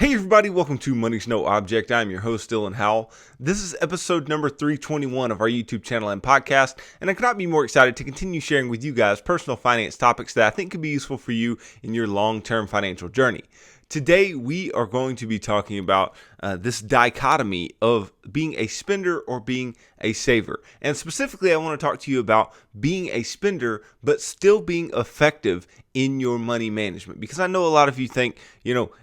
Hey everybody, welcome to Money's No Object. I'm your host, Dylan Howell. This is episode number 321 of our YouTube channel and podcast, and I could not be more excited to continue sharing with you guys personal finance topics that I think could be useful for you in your long-term financial journey. Today, we are going to be talking about this dichotomy of being a spender or being a saver. And specifically, I want to talk to you about being a spender, but still being effective in your money management. Because I know a lot of you think,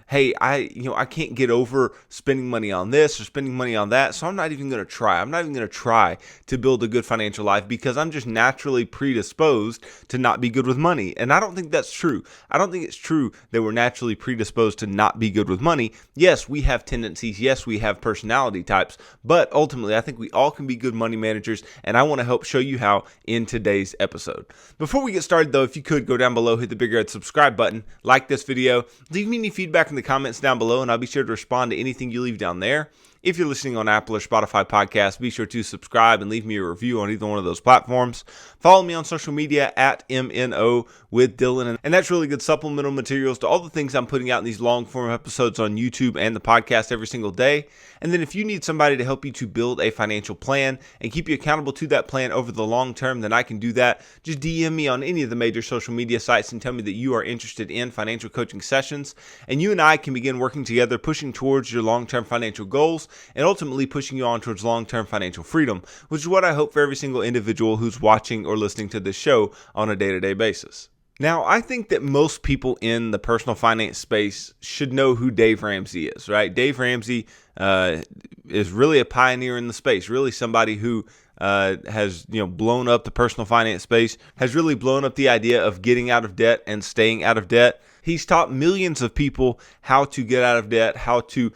hey, I can't get over spending money on this or spending money on that, so I'm not even going to try. I'm not even going to try to build a good financial life because I'm just naturally predisposed to not be good with money. And I don't think that's true. I don't think it's true that we're naturally predisposed to not be good with money. Yes, we have tendencies. Yes, we have personality types. But ultimately, I think we all can be good money managers, and I want to help show you how in today's episode. Before we get started, though, if you could go down below, hit the big red subscribe button, like this video, leave me any feedback in the comments down below, and I'll be sure to respond to anything you leave down there. If you're listening on Apple or Spotify podcasts, be sure to subscribe and leave me a review on either one of those platforms. Follow me on social media at MNO with Dylan. And that's really good supplemental materials to all the things I'm putting out in these long form episodes on YouTube and the podcast every single day. And then if you need somebody to help you to build a financial plan and keep you accountable to that plan over the long term, then I can do that. Just DM me on any of the major social media sites and tell me that you are interested in financial coaching sessions. And you and I can begin working together, pushing towards your long-term financial goals and ultimately pushing you on towards long-term financial freedom, which is what I hope for every single individual who's watching or listening to this show on a day-to-day basis. Now, I think that most people in the personal finance space should know who Dave Ramsey is, right? Dave Ramsey is really a pioneer in the space, really somebody who has blown up the personal finance space, has really blown up the idea of getting out of debt and staying out of debt. He's taught millions of people how to get out of debt, how to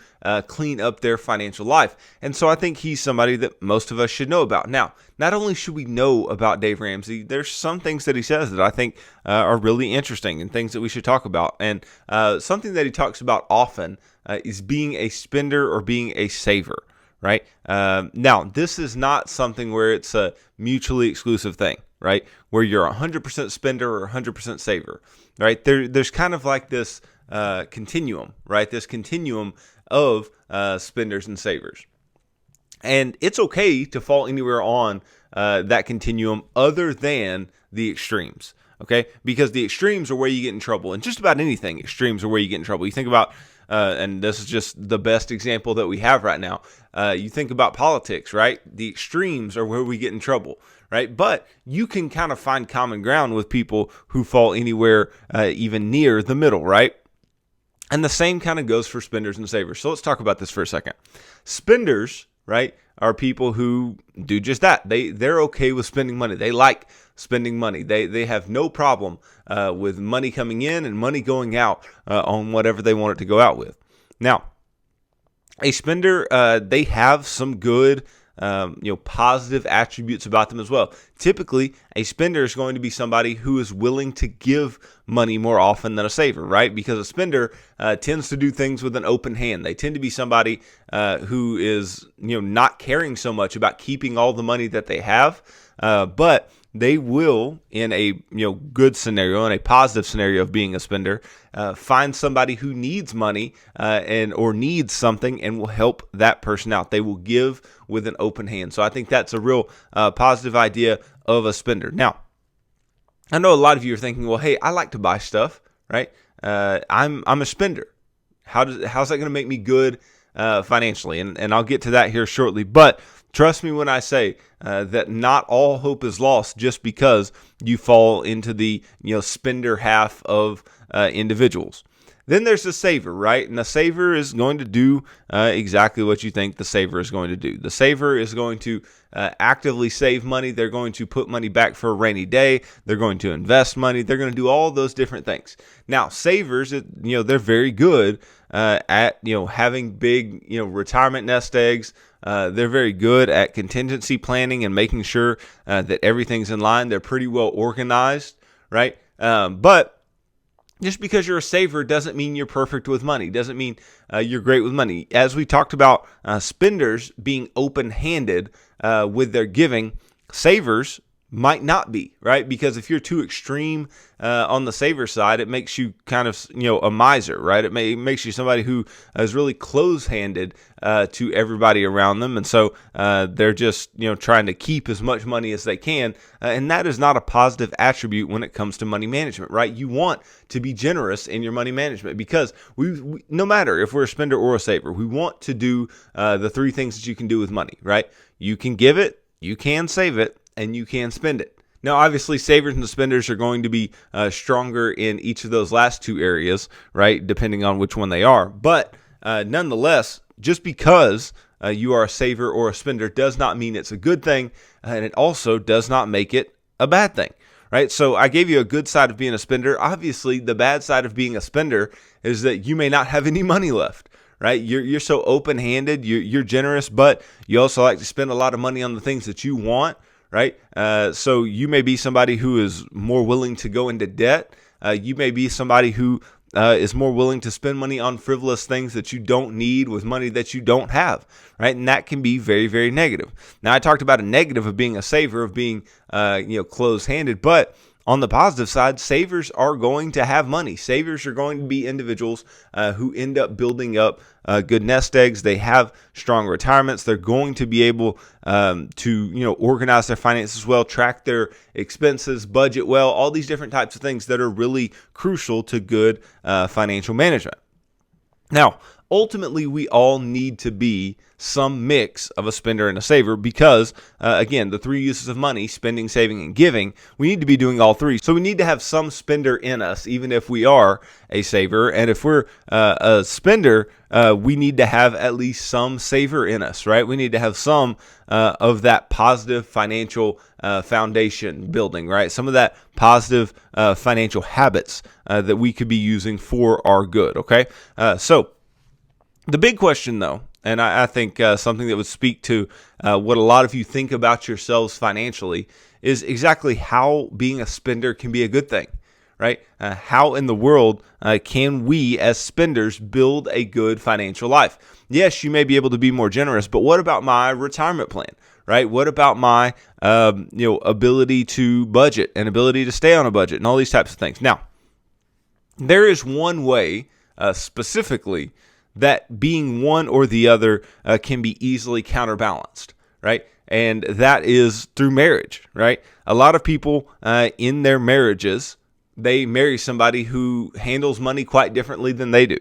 clean up their financial life. And so I think he's somebody that most of us should know about. Now, not only should we know about Dave Ramsey, there's some things that he says that I think are really interesting and things that we should talk about. And something that he talks about often is being a spender or being a saver, right? Now, this is not something where it's a mutually exclusive thing, right? Where you're 100% spender or 100% saver, right? There's kind of like this continuum, right? This continuum of spenders and savers. And it's okay to fall anywhere on that continuum other than the extremes, okay? Because the extremes are where you get in trouble. And just about anything, extremes are where you get in trouble. You think about, and this is just the best example that we have right now. You think about politics, right? The extremes are where we get in trouble, right? But you can kind of find common ground with people who fall anywhere even near the middle, right? And the same kind of goes for spenders and savers. So let's talk about this for a second. Spenders, right, are people who do just that. They're okay with spending money. They like spending money. They have no problem with money coming in and money going out on whatever they want it to go out with. Now, a spender, they have some good positive attributes about them as well. Typically, a spender is going to be somebody who is willing to give money more often than a saver, right? Because a spender tends to do things with an open hand. They tend to be somebody who is, not caring so much about keeping all the money that they have, but they will, in a good scenario, in a positive scenario of being a spender, find somebody who needs money or needs something and will help that person out. They will give with an open hand. So I think that's a real positive idea of a spender. Now, I know a lot of you are thinking, well, hey, I like to buy stuff, right? I'm a spender. How's that going to make me good financially? And I'll get to that here shortly. But trust me when I say that not all hope is lost just because you fall into the spender half of individuals. Then there's the saver, right? And the saver is going to do exactly what you think the saver is going to do. The saver is going to actively save money. They're going to put money back for a rainy day. They're going to invest money. They're going to do all those different things. Now, savers, they're very good at having big retirement nest eggs. They're very good at contingency planning and making sure that everything's in line. They're pretty well organized, right? But just because you're a saver doesn't mean you're perfect with money. Doesn't mean you're great with money. As we talked about spenders being open-handed with their giving, savers might not be, right? Because if you're too extreme on the saver side, it makes you kind of, a miser, right? It makes you somebody who is really close-handed to everybody around them. And so they're just, trying to keep as much money as they can. And that is not a positive attribute when it comes to money management, right? You want to be generous in your money management because we no matter if we're a spender or a saver, we want to do the three things that you can do with money, right? You can give it, you can save it, and you can spend it. Now, obviously, savers and spenders are going to be stronger in each of those last two areas, right, depending on which one they are. But nonetheless, just because you are a saver or a spender does not mean it's a good thing, and it also does not make it a bad thing, right? So I gave you a good side of being a spender. Obviously, the bad side of being a spender is that you may not have any money left. Right, you're so open-handed, you're generous, but you also like to spend a lot of money on the things that you want. Right, so you may be somebody who is more willing to go into debt. You may be somebody who is more willing to spend money on frivolous things that you don't need with money that you don't have. Right, and that can be very, very negative. Now, I talked about a negative of being a saver, of being close-handed, but on the positive side, savers are going to have money. Savers are going to be individuals who end up building up good nest eggs. They have strong retirements. They're going to be able to organize their finances well, track their expenses, budget well, all these different types of things that are really crucial to good financial management. Now, ultimately, we all need to be some mix of a spender and a saver because, again, the three uses of money, spending, saving, and giving, we need to be doing all three. So we need to have some spender in us, even if we are a saver. And if we're a spender, we need to have at least some saver in us, right? We need to have some of that positive financial foundation building, right? Some of that positive financial habits that we could be using for our good, okay? So the big question, though, and I think something that would speak to what a lot of you think about yourselves financially, is exactly how being a spender can be a good thing, right? How in the world can we as spenders build a good financial life? Yes, you may be able to be more generous, but what about my retirement plan, right? What about my ability to budget and ability to stay on a budget and all these types of things? Now, there is one way specifically that being one or the other can be easily counterbalanced, right? And that is through marriage, right? A lot of people in their marriages, they marry somebody who handles money quite differently than they do,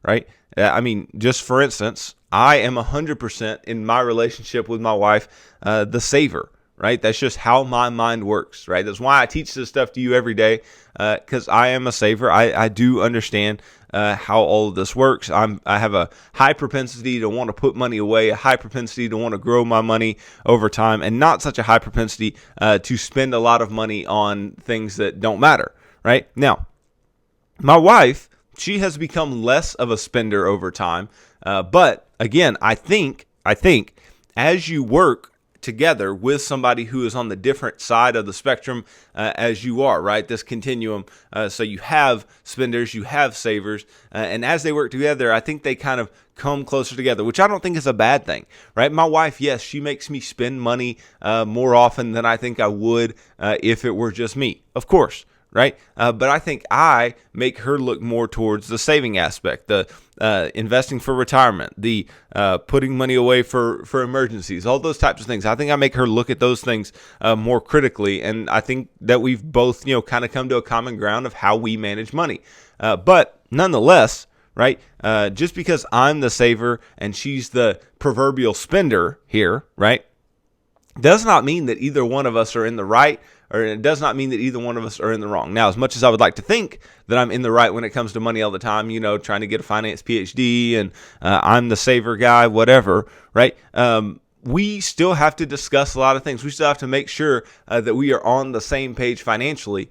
right? I mean, just for instance, I am 100% in my relationship with my wife, the saver, right? That's just how my mind works, right? That's why I teach this stuff to you every day, because I am a saver. I do understand how all of this works. I have a high propensity to want to put money away, a high propensity to want to grow my money over time, and not such a high propensity to spend a lot of money on things that don't matter, right? Now, my wife, she has become less of a spender over time, but again, I think as you work together with somebody who is on the different side of the spectrum as you are, right? This continuum. So you have spenders, you have savers, and as they work together, I think they kind of come closer together, which I don't think is a bad thing, right? My wife, yes, she makes me spend money more often than I think I would if it were just me, of course. Right? But I think I make her look more towards the saving aspect, the investing for retirement, the putting money away for emergencies, all those types of things. I think I make her look at those things more critically. And I think that we've both, kind of come to a common ground of how we manage money. But nonetheless, right, just because I'm the saver and she's the proverbial spender here, right, does not mean that either one of us are in the right, or it does not mean that either one of us are in the wrong. Now, as much as I would like to think that I'm in the right when it comes to money all the time, trying to get a finance PhD and I'm the saver guy, whatever, right? We still have to discuss a lot of things. We still have to make sure that we are on the same page financially.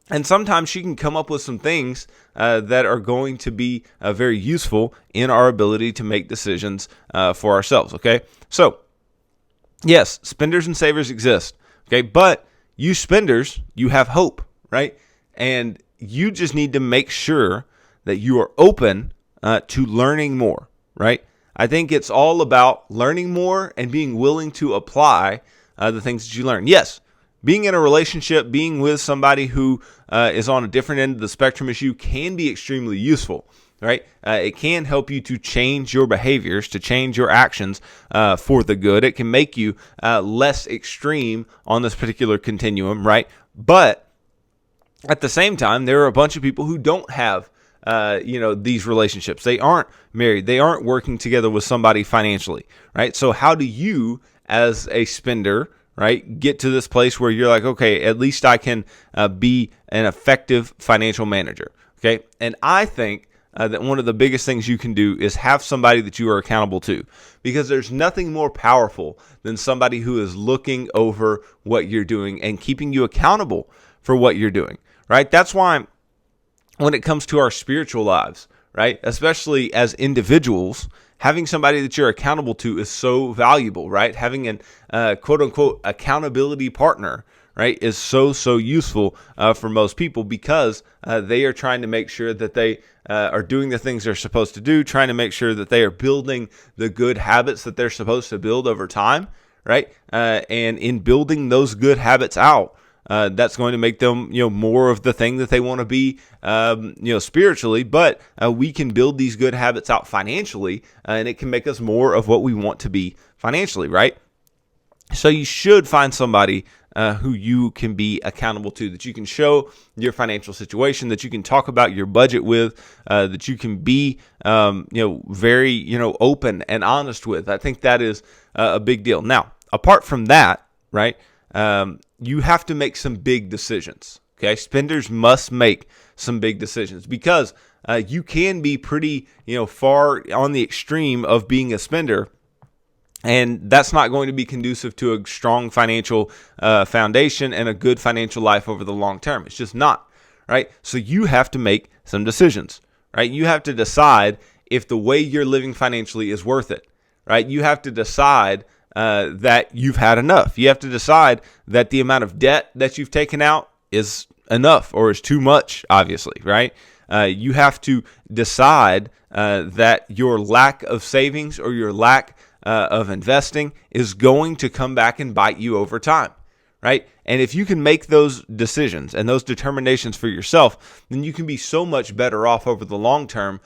And sometimes she can come up with some things that are going to be very useful in our ability to make decisions for ourselves, okay? So, yes, spenders and savers exist, okay? But you spenders, you have hope, right? And you just need to make sure that you are open to learning more, right? I think it's all about learning more and being willing to apply the things that you learn. Yes, being in a relationship, being with somebody who is on a different end of the spectrum as you can be extremely useful, right? It can help you to change your behaviors, to change your actions for the good. It can make you less extreme on this particular continuum, right? But at the same time, there are a bunch of people who don't have these relationships. They aren't married. They aren't working together with somebody financially, right? So how do you, as a spender, right, get to this place where you're like, okay, at least I can be an effective financial manager, okay? And I think that one of the biggest things you can do is have somebody that you are accountable to, because there's nothing more powerful than somebody who is looking over what you're doing and keeping you accountable for what you're doing, right? That's why when it comes to our spiritual lives, right, especially as individuals, having somebody that you're accountable to is so valuable, right? Having an quote unquote accountability partner, right, is so useful for most people, because they are trying to make sure that they are doing the things they're supposed to do, trying to make sure that they are building the good habits that they're supposed to build over time, right? And in building those good habits out, that's going to make them, more of the thing that they want to be, spiritually. But we can build these good habits out financially, and it can make us more of what we want to be financially, right? So you should find somebody who you can be accountable to, that you can show your financial situation, that you can talk about your budget with, that you can be, very, open and honest with. I think that is a big deal. Now, apart from that, right, you have to make some big decisions. Okay, spenders must make some big decisions, because you can be pretty, far on the extreme of being a spender, and that's not going to be conducive to a strong financial foundation and a good financial life over the long term. It's just not, right? So you have to make some decisions, right? You have to decide if the way you're living financially is worth it, right? You have to decide that you've had enough. You have to decide that the amount of debt that you've taken out is enough or is too much, obviously, right? You have to decide that your lack of savings or your lack of investing is going to come back and bite you over time, right? And if you can make those decisions and those determinations for yourself, then you can be so much better off over the long term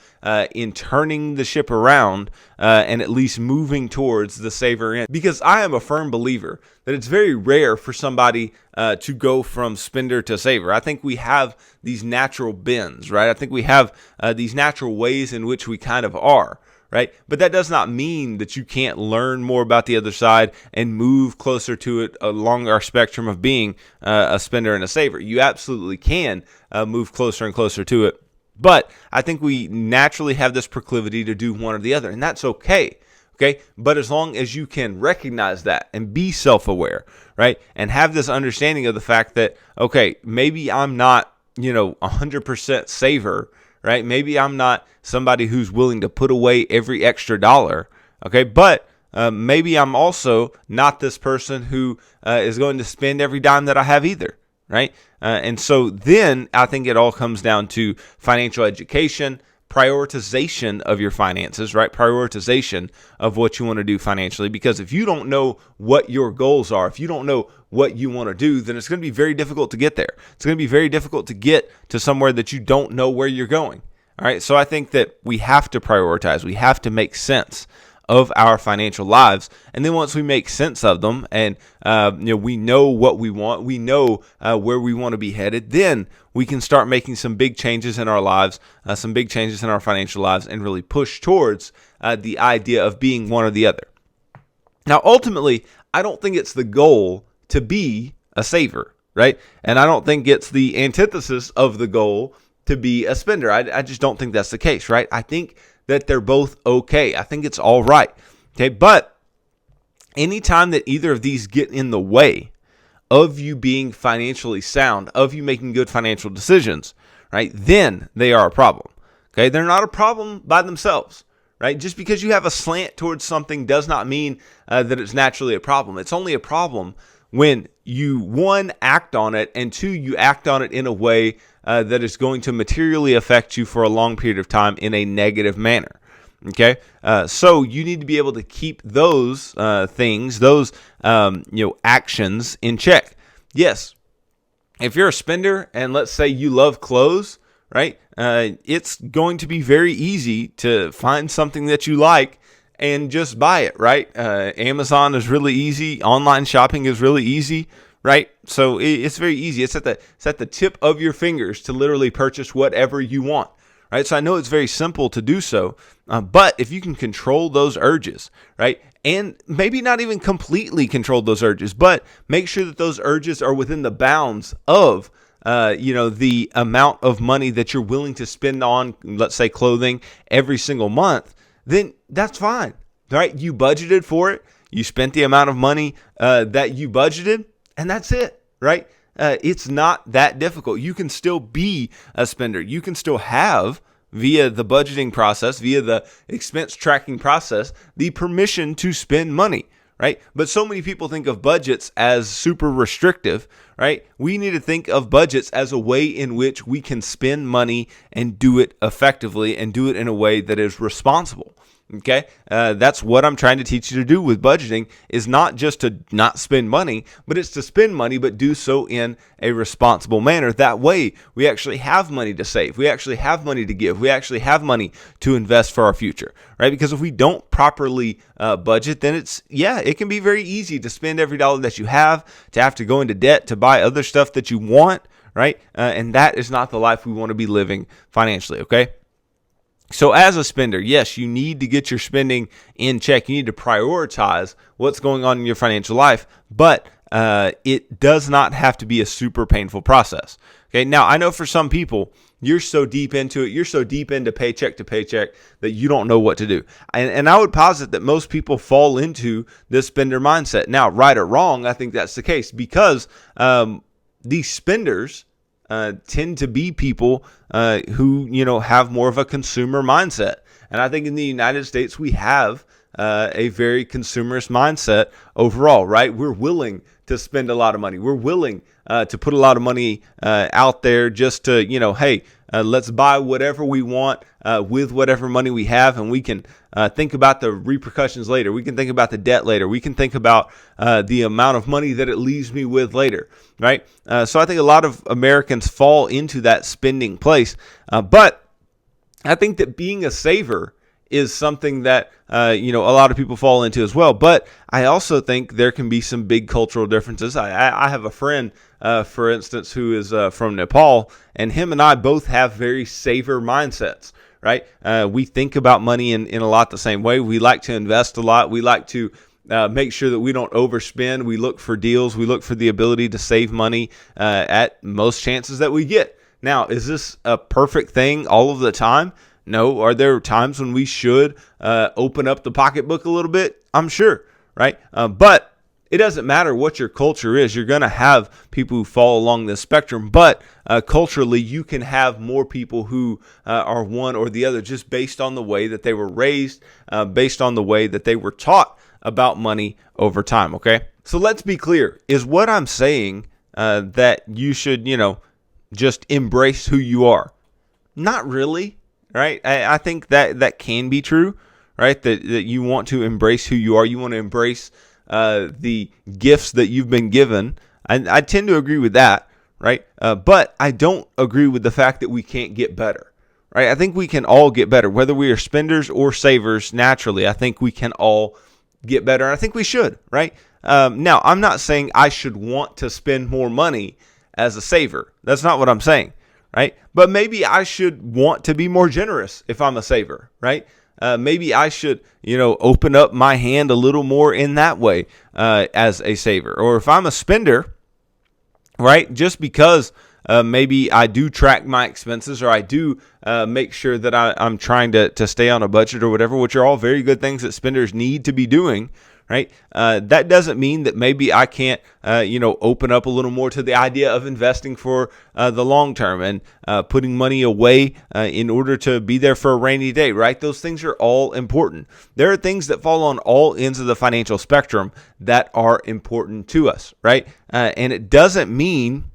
in turning the ship around and at least moving towards the saver end. Because I am a firm believer that it's very rare for somebody to go from spender to saver. I think we have these natural bends, right? I think we have these natural ways in which we kind of are. Right? But that does not mean that you can't learn more about the other side and move closer to it along our spectrum of being a spender and a saver. You absolutely can move closer and closer to it. But I think we naturally have this proclivity to do one or the other, and that's okay. Okay? But as long as you can recognize that and be self-aware, right? And have this understanding of the fact that, okay, maybe I'm not, 100% saver, right? Maybe I'm not somebody who's willing to put away every extra dollar, okay? But maybe I'm also not this person who is going to spend every dime that I have either, right? And so then I think it all comes down to financial education, prioritization of your finances, right? Prioritization of what you want to do financially. Because if you don't know what your goals are, if you don't know what you want to do, then it's going to be very difficult to get there. It's going to be very difficult to get to somewhere that you don't know where you're going. All right. So I think that we have to prioritize. We have to make sense of our financial lives. And then once we make sense of them and, we know what we want, we know where we want to be headed, then we can start making some big changes in our lives, some big changes in our financial lives, and really push towards the idea of being one or the other. Now, ultimately, I don't think it's the goal to be a saver, right? And I don't think it's the antithesis of the goal to be a spender. I just don't think that's the case, right? I think that they're both okay. I think it's all right. Okay. But anytime that either of these get in the way of you being financially sound, of you making good financial decisions, right, then they are a problem. Okay. They're not a problem by themselves, right? Just because you have a slant towards something does not mean that it's naturally a problem. It's only a problem when you, one, act on it, and two, you act on it in a way that is going to materially affect you for a long period of time in a negative manner. Okay, so you need to be able to keep those things, those actions in check. yes, if you're a spender and let's say you love clothes, right? It's going to be very easy to find something that you like and just buy it, right? Amazon is really easy. Online shopping is really easy, right? So it's very easy. It's at the tip of your fingers to literally purchase whatever you want, right? So I know it's very simple to do so, but if you can control those urges, right? And maybe not even completely control those urges, but make sure that those urges are within the bounds of the amount of money that you're willing to spend on, let's say, clothing every single month, then that's fine, right? You budgeted for it. You spent the amount of money that you budgeted, and that's it, right? It's not that difficult. You can still be a spender. You can still have, via the budgeting process, via the expense tracking process, the permission to spend money, right? But so many people think of budgets as super restrictive, right? We need to think of budgets as a way in which we can spend money and do it effectively and do it in a way that is responsible. Okay, that's what I'm trying to teach you to do with budgeting, is not just to not spend money, but it's to spend money, but do so in a responsible manner. That way, we actually have money to save. We actually have money to give. We actually have money to invest for our future, right? Because if we don't properly budget, then it can be very easy to spend every dollar that you have, to have to go into debt to buy other stuff that you want, right? And that is not the life we want to be living financially, okay? So as a spender, yes, you need to get your spending in check. You need to prioritize what's going on in your financial life, but it does not have to be a super painful process. Okay, now I know for some people, you're so deep into it, you're so deep into paycheck to paycheck that you don't know what to do. And I would posit that most people fall into this spender mindset. Now, right or wrong, I think that's the case, because these spenders tend to be people who have more of a consumer mindset. And I think in the United States, we have a very consumerist mindset overall, right? We're willing to spend a lot of money. We're willing to put a lot of money out there just to, hey, let's buy whatever we want with whatever money we have, and we can think about the repercussions later. We can think about the debt later. We can think about the amount of money that it leaves me with later, right? So I think a lot of Americans fall into that spending place, but I think that being a saver is something that a lot of people fall into as well. But I also think there can be some big cultural differences. I have a friend, for instance, who is from Nepal, and him and I both have very saver mindsets, right? We think about money in a lot the same way. We like to invest a lot. We like to make sure that we don't overspend. We look for deals. We look for the ability to save money at most chances that we get. Now, is this a perfect thing all of the time? No. Are there times when we should open up the pocketbook a little bit? I'm sure, right? But it doesn't matter what your culture is. You're going to have people who fall along this spectrum, but culturally, you can have more people who are one or the other just based on the way that they were raised, based on the way that they were taught about money over time, okay? So let's be clear. Is what I'm saying that you should, just embrace who you are? Not really. Right? I think that can be true, right? That you want to embrace who you are. You want to embrace the gifts that you've been given. I tend to agree with that, right? But I don't agree with the fact that we can't get better, right? I think we can all get better, whether we are spenders or savers naturally. I think we can all get better, and I think we should, right? Now, I'm not saying I should want to spend more money as a saver. That's not what I'm saying. Right? But maybe I should want to be more generous if I'm a saver, right? Maybe I should, open up my hand a little more in that way as a saver. Or if I'm a spender, right, just because maybe I do track my expenses, or I do make sure that I'm trying to stay on a budget or whatever, which are all very good things that spenders need to be doing, right? That doesn't mean that maybe I can't, open up a little more to the idea of investing for the long term and putting money away in order to be there for a rainy day, right? Those things are all important. There are things that fall on all ends of the financial spectrum that are important to us, right? And it doesn't mean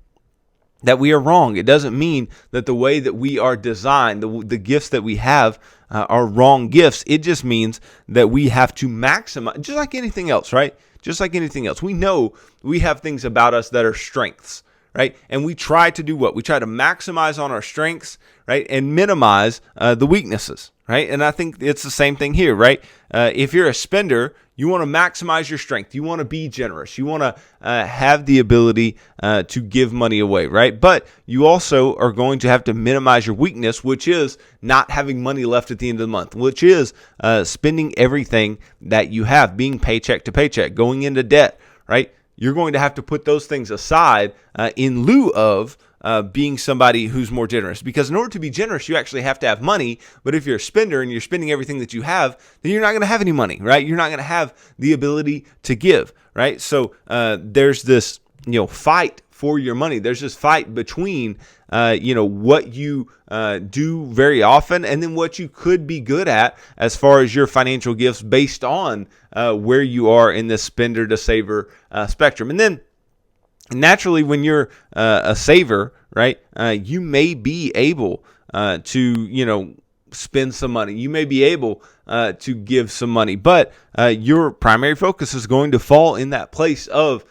that we are wrong. It doesn't mean that the way that we are designed, the gifts that we have are wrong gifts. It just means that we have to maximize, just like anything else, right? Just like anything else. We know we have things about us that are strengths, right? And we try to do what? We try to maximize on our strengths, right? And minimize the weaknesses, right? And I think it's the same thing here, right? If you're a spender, you want to maximize your strength. You want to be generous. You want to have the ability to give money away, right? But you also are going to have to minimize your weakness, which is not having money left at the end of the month, which is spending everything that you have, being paycheck to paycheck, going into debt, right? You're going to have to put those things aside in lieu of being somebody who's more generous. Because in order to be generous, you actually have to have money. But if you're a spender and you're spending everything that you have, then you're not going to have any money, right? You're not going to have the ability to give, right? So there's this, fight for your money. There's this fight between, what you do very often and then what you could be good at as far as your financial gifts based on where you are in this spender to saver spectrum. And then naturally, when you're a saver, right, you may be able to, spend some money. You may be able to give some money, but your primary focus is going to fall in that place of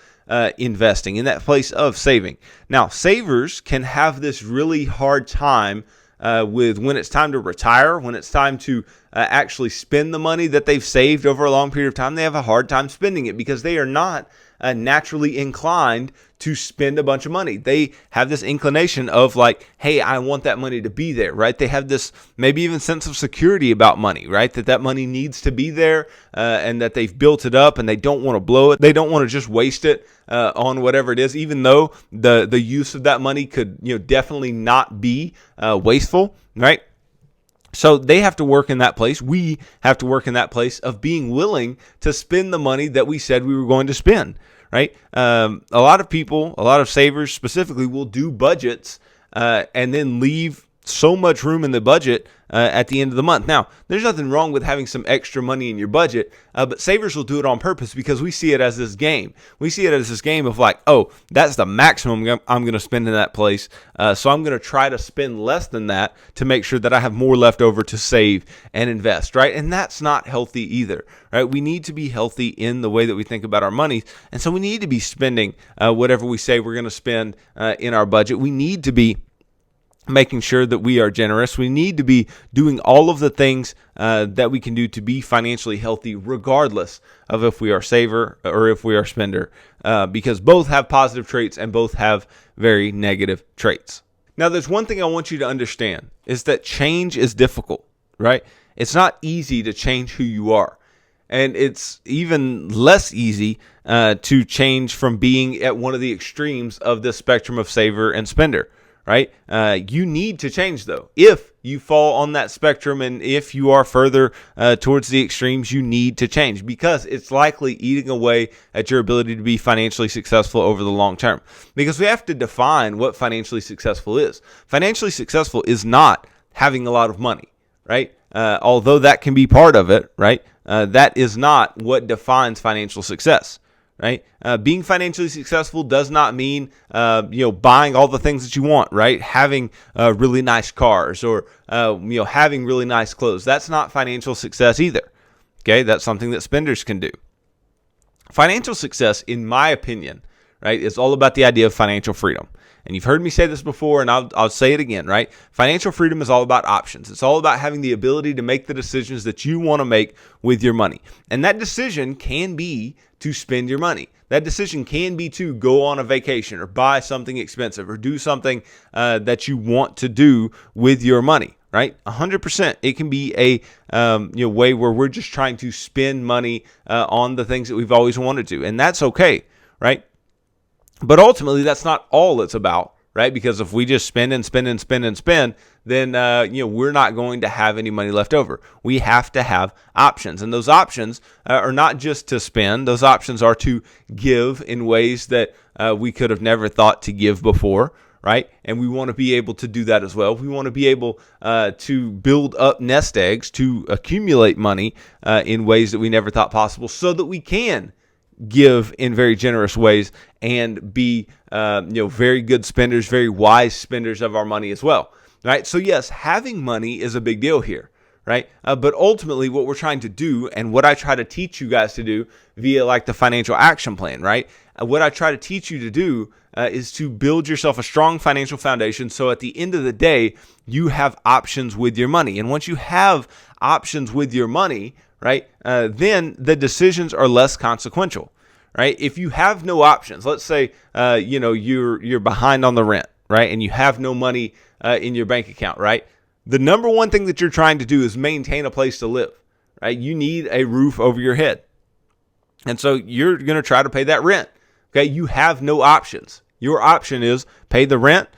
investing, in that place of saving. Now, savers can have this really hard time with when it's time to retire, when it's time to actually spend the money that they've saved over a long period of time. They have a hard time spending it because they are not naturally inclined to spend a bunch of money. They have this inclination of like, hey, I want that money to be there, right? They have this maybe even sense of security about money, right? That money needs to be there and that they've built it up and they don't want to blow it. They don't want to just waste it on whatever it is, even though the use of that money could, definitely not be wasteful, right? So they have to work in that place. We have to work in that place of being willing to spend the money that we said we were going to spend, right? A lot of people, a lot of savers specifically, will do budgets and then leave so much room in the budget at the end of the month. Now, there's nothing wrong with having some extra money in your budget, but savers will do it on purpose because we see it as this game. We see it as this game of like, oh, that's the maximum I'm going to spend in that place, so I'm going to try to spend less than that to make sure that I have more left over to save and invest, right? And that's not healthy either, right? We need to be healthy in the way that we think about our money, and so we need to be spending whatever we say we're going to spend in our budget. We need to be making sure that we are generous. We need to be doing all of the things that we can do to be financially healthy, regardless of if we are saver or if we are spender, because both have positive traits and both have very negative traits. Now, there's one thing I want you to understand is that change is difficult, right? It's not easy to change who you are. And it's even less easy to change from being at one of the extremes of this spectrum of saver and spender. Right? You need to change, though. If you fall on that spectrum and if you are further towards the extremes, you need to change because it's likely eating away at your ability to be financially successful over the long term. Because we have to define what financially successful is. Financially successful is not having a lot of money, right? Although that can be part of it, right? That is not what defines financial success. Right? Being financially successful does not mean, buying all the things that you want, right? Having really nice cars or, having really nice clothes. That's not financial success either. Okay. That's something that spenders can do. Financial success, in my opinion, right, is all about the idea of financial freedom. And you've heard me say this before, and I'll say it again, right? Financial freedom is all about options. It's all about having the ability to make the decisions that you want to make with your money. And that decision can be to spend your money. That decision can be to go on a vacation or buy something expensive or do something that you want to do with your money, right? 100%. It can be a way where we're just trying to spend money on the things that we've always wanted to. And that's okay, right? But ultimately, that's not all it's about, right? Because if we just spend and spend and spend and spend, then we're not going to have any money left over. We have to have options, and those options are not just to spend. Those options are to give in ways that we could have never thought to give before, right? And we want to be able to do that as well. We want to be able to build up nest eggs, to accumulate money in ways that we never thought possible, so that we can give in very generous ways and be very good spenders, very wise spenders of our money as well, right? So yes, having money is a big deal here, right? But ultimately what we're trying to do, and what I try to teach you guys to do via like the financial action plan, right? What I try to teach you to do is to build yourself a strong financial foundation, so at the end of the day, you have options with your money. And once you have options with your money, right, then the decisions are less consequential, right? If you have no options, let's say you're behind on the rent, right, and you have no money in your bank account, right? The number one thing that you're trying to do is maintain a place to live, right? You need a roof over your head. And so you're going to try to pay that rent. Okay, you have no options. Your option is pay the rent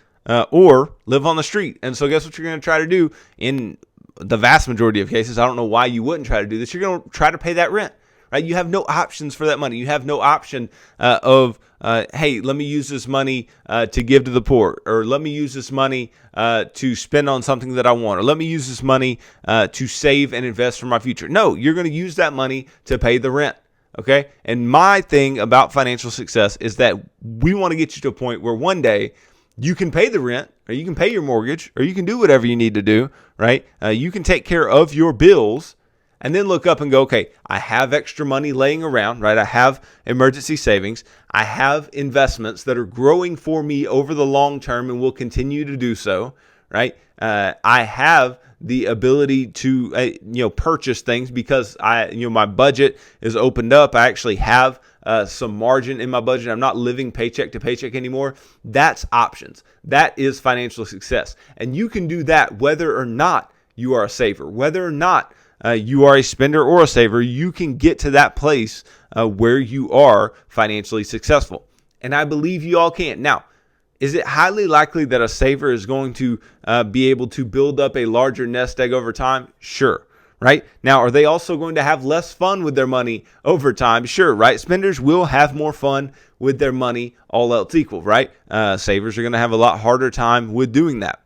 or live on the street. And so guess what you're going to try to do in the vast majority of cases? I don't know why you wouldn't try to do this. You're going to try to pay that rent, right? You have no options for that money. You have no option hey, let me use this money to give to the poor, or let me use this money to spend on something that I want, or let me use this money to save and invest for my future. No, you're going to use that money to pay the rent. Okay. And my thing about financial success is that we want to get you to a point where one day you can pay the rent, or you can pay your mortgage, or you can do whatever you need to do, right? You can take care of your bills and then look up and go, okay, I have extra money laying around, right? I have emergency savings. I have investments that are growing for me over the long term and will continue to do so, right? I have the ability to purchase things because my budget is opened up. I actually have some margin in my budget. I'm not living paycheck to paycheck anymore. That's options. That is financial success. And you can do that whether or not you are a saver, whether or not you are a spender or a saver. You can get to that place where you are financially successful. And I believe you all can. Now, is it highly likely that a saver is going to be able to build up a larger nest egg over time? Sure, right? Now, are they also going to have less fun with their money over time? Sure, right? Spenders will have more fun with their money, all else equal, right? Savers are going to have a lot harder time with doing that.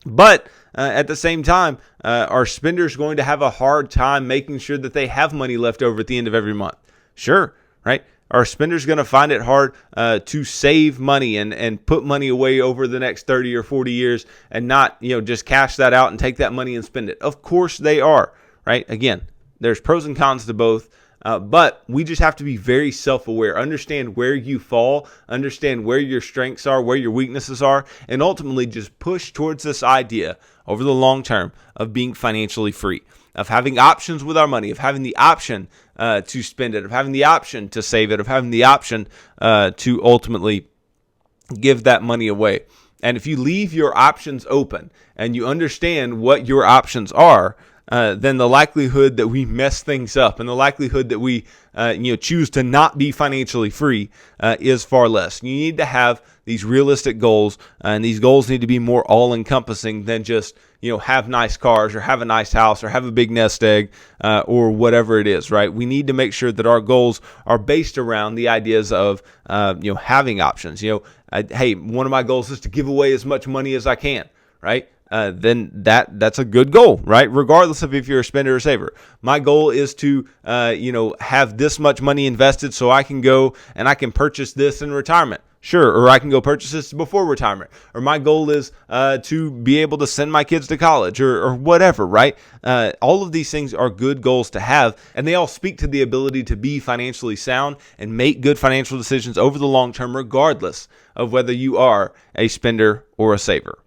But at the same time, are spenders going to have a hard time making sure that they have money left over at the end of every month? Sure, right? Are spenders going to find it hard to save money and put money away over the next 30 or 40 years and not, just cash that out and take that money and spend it? Of course they are, right? Again, there's pros and cons to both, but we just have to be very self-aware, understand where you fall, understand where your strengths are, where your weaknesses are, and ultimately just push towards this idea over the long term of being financially free, of having options with our money, of having the option to spend it, of having the option to save it, of having the option to ultimately give that money away. And if you leave your options open and you understand what your options are, then the likelihood that we mess things up and the likelihood that we choose to not be financially free is far less. You need to have these realistic goals, and these goals need to be more all-encompassing than just have nice cars or have a nice house or have a big nest egg or whatever it is, right? We need to make sure that our goals are based around the ideas of having options. Hey, one of my goals is to give away as much money as I can, right? Then that's a good goal, right? Regardless of if you're a spender or saver. My goal is to, have this much money invested so I can go and I can purchase this in retirement. Sure. Or I can go purchase this before retirement. Or my goal is to be able to send my kids to college or whatever, right? All of these things are good goals to have, and they all speak to the ability to be financially sound and make good financial decisions over the long term, regardless of whether you are a spender or a saver.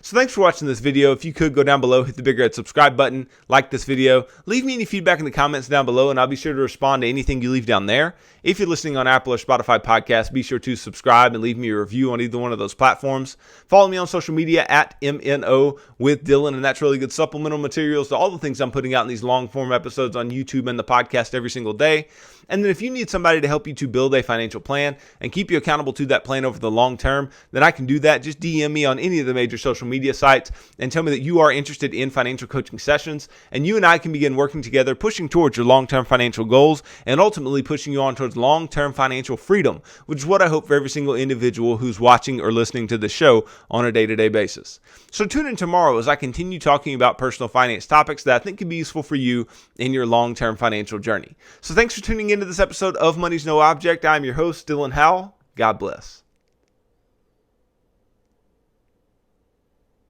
So thanks for watching this video. If you could go down below, hit the big red subscribe button, like this video, leave me any feedback in the comments down below, and I'll be sure to respond to anything you leave down there. If you're listening on Apple or Spotify podcasts, be sure to subscribe and leave me a review on either one of those platforms. Follow me on social media at MNO with Dylan, and that's really good supplemental materials to all the things I'm putting out in these long form episodes on YouTube and the podcast every single day. And then if you need somebody to help you to build a financial plan and keep you accountable to that plan over the long term, then I can do that. Just DM me on any of the major social media sites and tell me that you are interested in financial coaching sessions, and you and I can begin working together, pushing towards your long-term financial goals and ultimately pushing you on towards long-term financial freedom, which is what I hope for every single individual who's watching or listening to the show on a day-to-day basis. So tune in tomorrow as I continue talking about personal finance topics that I think can be useful for you in your long-term financial journey. So thanks for tuning into this episode of Money's No Object. I'm your host, Dylan Howell. God bless.